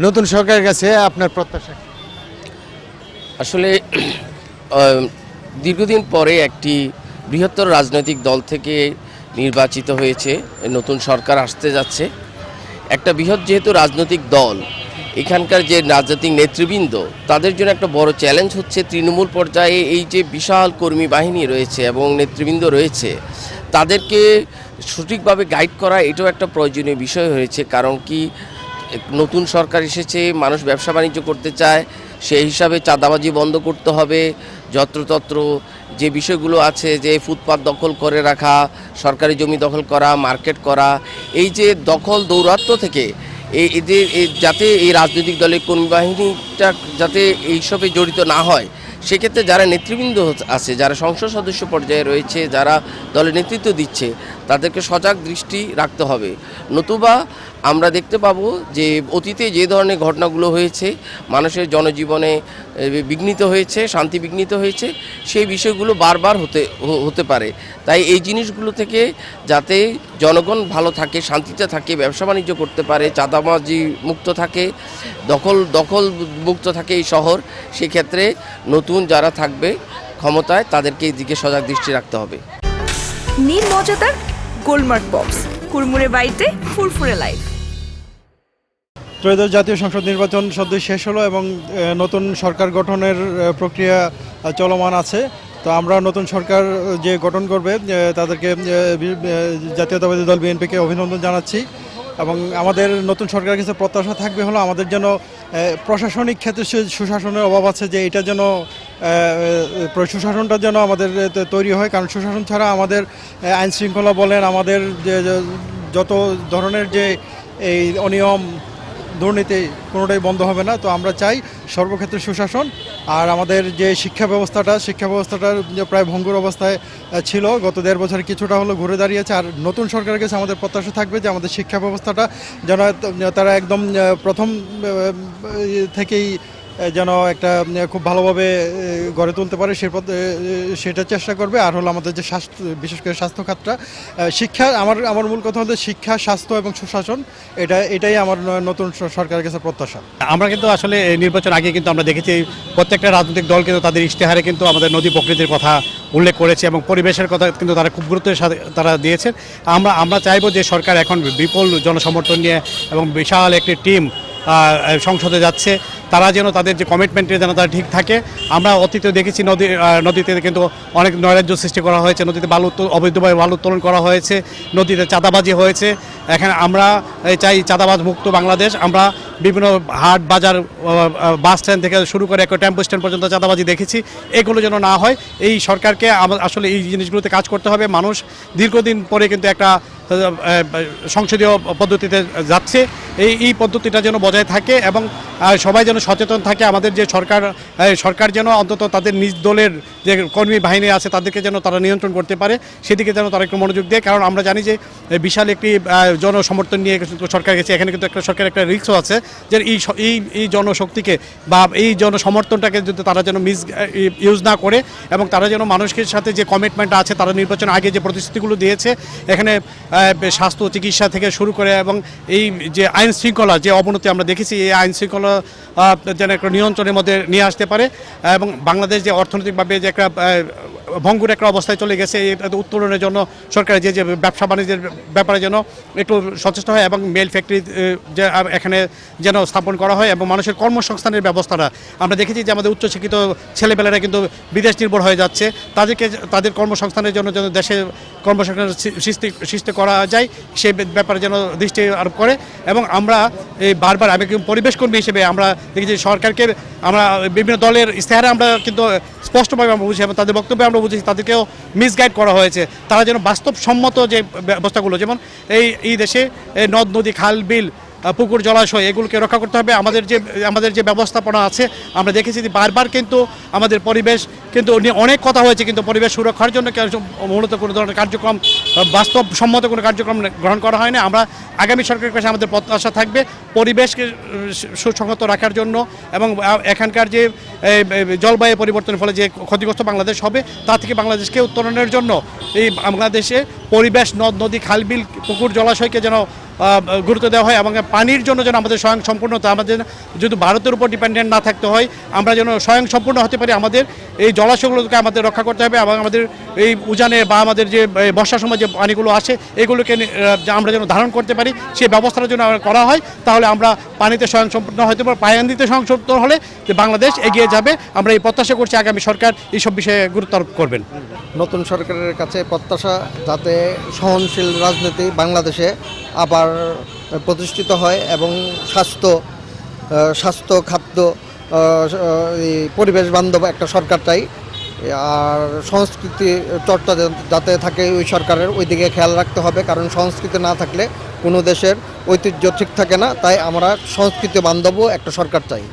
নতুন সরকারের কাছে আপনার প্রত্যাশা কি? আসলে দীর্ঘদিন পরে একটি বৃহত্তর রাজনৈতিক দল থেকে নির্বাচিত হয়েছে, নতুন সরকার আসতে যাচ্ছে। একটা বৃহৎ যেহেতু রাজনৈতিক দল, এখানকার যে রাজনৈতিক নেতৃবৃন্দ তাদের জন্য একটা বড় চ্যালেঞ্জ হচ্ছে তৃণমূল পর্যায়ে এই যে বিশাল কর্মী বাহিনী রয়েছে এবং নেতৃবৃন্দ রয়েছে, তাদেরকে সঠিকভাবে গাইড করা এটাও একটা প্রয়োজনীয় বিষয় হয়েছে। কারণ কি, নতুন সরকার এসেছে, মানুষ ব্যবসা বাণিজ্য করতে চায়, সেই হিসাবে চাঁদাবাজি বন্ধ করতে হবে। যত্রতত্র যে বিষয়গুলো আছে, যে ফুটপাত দখল করে রাখা, সরকারি জমি দখল করা, মার্কেট করা, এই যে দখল দৌরাত্ম্য থেকে এদের যাতে এই রাজনৈতিক দলের কর্মী বাহিনীটা যাতে এইসবে জড়িত না হয়, সেক্ষেত্রে যারা নেতৃবৃন্দ আছে, যারা সংসদ সদস্য পর্যায়ে রয়েছে, যারা দলের নেতৃত্ব দিচ্ছে, তাদেরকে সজাগ দৃষ্টি রাখতে হবে। নতুবা আমরা দেখতে পাবো যে অতীতে যে ধরনের ঘটনাগুলো হয়েছে, মানুষের জনজীবনে বিঘ্নিত হয়েছে, শান্তি বিঘ্নিত হয়েছে, সেই বিষয়গুলো বারবার হতে পারে। তাই এই জিনিসগুলো থেকে যাতে জনগণ ভালো থাকে, শান্তিতে থাকে, ব্যবসা বাণিজ্য করতে পারে, চাঁদাবাজি মুক্ত থাকে, দখল মুক্ত থাকে এই শহর, সেক্ষেত্রে নতুন যারা থাকবে ক্ষমতায় তাদেরকে এই দিকে সজাগ দৃষ্টি রাখতে হবে। নীল মজাদার গোলমার্ক বক্স, কুরমুরে বাইটে ফুরফুরে লাইফ। ত্রয়োদশ জাতীয় সংসদ নির্বাচন সদ্যই শেষ হলো এবং নতুন সরকার গঠনের প্রক্রিয়া চলমান আছে। তো আমরা নতুন সরকার যে গঠন করবে তাদেরকে জাতীয়তাবাদী দল বিএনপিকে অভিনন্দন জানাচ্ছি। এবং আমাদের নতুন সরকারের কাছে প্রত্যাশা থাকবে হলো আমাদের যেন প্রশাসনিক ক্ষেত্রে সুশাসনের অভাব আছে, যে এটা যেন সুশাসনটা যেন আমাদের তৈরি হয়। কারণ সুশাসন ছাড়া আমাদের আইন শৃঙ্খলা বলেন, আমাদের যে যত ধরনের যে এই অনিয়ম দুর্নীতি কোনোটাই বন্ধ হবে না। তো আমরা চাই সর্বক্ষেত্রে সুশাসন। আর আমাদের যে শিক্ষা ব্যবস্থাটার প্রায় ভঙ্গুর অবস্থায় ছিল, গত 1.5 বছর কিছুটা হলো ঘুরে দাঁড়িয়েছে। আর নতুন সরকারের কাছে আমাদের প্রত্যাশা থাকবে যে আমাদের শিক্ষা ব্যবস্থাটা যেন তারা একদম প্রথম থেকেই যেন একটা খুব ভালোভাবে গড়ে তুলতে পারে, সেটা চেষ্টা করবে। আর হলো আমাদের যে স্বাস্থ্য, বিশেষ করে স্বাস্থ্য খাতটা, শিক্ষা, আমার মূল কথা হলো শিক্ষা, স্বাস্থ্য এবং সুশাসন, এটাই আমার নতুন সরকারের কাছে প্রত্যাশা। আমরা কিন্তু আসলে নির্বাচন আগে কিন্তু আমরা দেখেছি প্রত্যেকটা রাজনৈতিক দল কিন্তু তাদের ইশতেহারে কিন্তু আমাদের নদী প্রকৃতির কথা উল্লেখ করেছে এবং পরিবেশের কথা কিন্তু তারা খুব গুরুত্বের সাথে তারা দিয়েছেন। আমরা চাইবো যে সরকার এখন বিপুল জনসমর্থন নিয়ে এবং বিশাল একটি টিম সংসদে যাচ্ছে, তারা যেন তাদের যে কমিটমেন্টে যেন তারা ঠিক থাকে। আমরা অতীতে দেখেছি নদীতে কিন্তু অনেক নৈরাজ্য সৃষ্টি করা হয়েছে, নদীতে অবৈধভাবে বালু উত্তোলন করা হয়েছে, নদীতে চাঁদাবাজি হয়েছে। এখানে আমরা চাই চাঁদাবাজ মুক্ত বাংলাদেশ। আমরা বিভিন্ন হাট বাজার, বাস স্ট্যান্ড থেকে শুরু করে একটা টেম্পো স্ট্যান্ড পর্যন্ত চাঁদাবাজি দেখেছি। এগুলো যেন না হয়, এই সরকারকে আসলে এই জিনিসগুলোতে কাজ করতে হবে। মানুষ দীর্ঘদিন পরে কিন্তু একটা সংসদীয় পদ্ধতিতে যাচ্ছে, এই পদ্ধতিটা যেন বজায় থাকে এবং সবাই যেন সচেতন থাকে। আমাদের যে সরকার যেন অন্তত তাদের নিজ দলের যে কর্মী বাহিনী আছে তাদেরকে যেন তারা নিয়ন্ত্রণ করতে পারে, সেদিকে যেন তারা একটু মনোযোগ দেয়। কারণ আমরা জানি যে বিশাল একটি জনসমর্থন নিয়ে সরকার গেছে, এখানে কিন্তু একটা সরকারের একটা রিস্কও আছে যে এই জনশক্তিকে বা এই জনসমর্থনটাকে যদি তারা যেন ইউজ না করে এবং তারা যেন মানুষের সাথে যে কমিটমেন্ট আছে, তারা নির্বাচন আগে যে প্রতিশ্রুতিগুলো দিয়েছে, এখানে স্বাস্থ্য চিকিৎসা থেকে শুরু করে এবং এই যে আইন শৃঙ্খলা যে অবনতি আমরা দেখেছি, এই আইন শৃঙ্খলা যেন একটা নিয়ন্ত্রণের মধ্যে নিয়ে আসতে পারে এবং বাংলাদেশ যে অর্থনৈতিকভাবে যে একটা ভঙ্গুর একটা অবস্থায় চলে গেছে, এটা উত্তোলনের জন্য সরকারের যে ব্যবসা বাণিজ্যের ব্যাপারে যেন একটু সচেষ্ট হয় এবং মেল ফ্যাক্টরি যে এখানে যেন স্থাপন করা হয় এবং মানুষের কর্মসংস্থানের ব্যবস্থাটা আমরা দেখেছি যে আমাদের উচ্চশিক্ষিত ছেলেপেলেরা কিন্তু বিদেশ নির্ভর হয়ে যাচ্ছে, তাদের কর্মসংস্থানের জন্য যেন দেশে কর্মসংস্থান সৃষ্টি করা যায় সে ব্যাপারে যেন দৃষ্টি আরোপ করে। এবং আমরা এই বারবার, আমি পরিবেশ কর্মী হিসেবে আমরা দেখেছি সরকারকে আমরা বিভিন্ন দলের ইশতেহারে আমরা কিন্তু স্পষ্টভাবে আমরা বুঝি এবং তাদের বক্তব্যে আমরা বুঝেছি তাদেরকেও মিসগাইড করা হয়েছে। তারা যেন বাস্তবসম্মত যে ব্যবস্থাগুলো, যেমন এই দেশে নদ নদী, খাল বিল, পুকুর, জলাশয়, এগুলোকে রক্ষা করতে হবে। আমাদের যে ব্যবস্থাপনা আছে, আমরা দেখেছি যে বারবার কিন্তু আমাদের পরিবেশ কিন্তু অনেক কথা হয়েছে, কিন্তু পরিবেশ সুরক্ষার জন্য মূলত কোনো ধরনের কার্যক্রম বাস্তবসম্মত কোনো কার্যক্রম গ্রহণ করা হয় না। আমরা আগামী সরকারের কাছে আমাদের প্রত্যাশা থাকবে পরিবেশকে সুসংহত রাখার জন্য এবং এখানকার যে জলবায়ু পরিবর্তনের ফলে যে ক্ষতিগ্রস্ত বাংলাদেশ হবে তা থেকে বাংলাদেশকে উত্তরণের জন্য এই বাংলাদেশে পরিবেশ, নদ নদী, খালবিল, পুকুর, জলাশয়কে যেন গুরুত্ব দেওয়া হয় এবং পানির জন্য যেন আমাদের স্বয়ং সম্পূর্ণতা, আমাদের যদি ভারতের উপর ডিপেন্ডেন্ট না থাকতে হয়, আমরা যেন স্বয়ং সম্পূর্ণ হতে পারি। আমাদের এই জলাশয়গুলোকে আমাদের রক্ষা করতে হবে এবং আমাদের এই উজানে বা আমাদের যে বর্ষার সময় যে পানিগুলো আসে এগুলোকে আমরা যেন ধারণ করতে পারি, সেই ব্যবস্থাটা যেন করা হয়। তাহলে আমরা পানিতে স্বয়ং সম্পূর্ণ হতে পারবো। পায়ান্দিতে স্বয়ং সম্পূর্ণ হলে যে বাংলাদেশ এগিয়ে যাবে। আমরা এই প্রত্যাশা করছি আগামী সরকার এইসব বিষয়ে গুরুত্ব আরোপ করবেন। নতুন সরকারের কাছে প্রত্যাশা যাতে সহনশীল রাজনীতি বাংলাদেশে আবার প্রতিষ্ঠিত হয় এবং স্বাস্থ্য খাদ্য এই পরিবেশ বান্ধব একটা সরকার চাই। আর সংস্কৃতি চর্চা যাতে থাকে ওই সরকারের, ওই দিকে খেয়াল রাখতে হবে, কারণ সংস্কৃতি না থাকলে কোনো দেশের ঐতিহ্য ঠিক থাকে না। তাই আমরা সংস্কৃতি বান্ধব একটা সরকার চাই।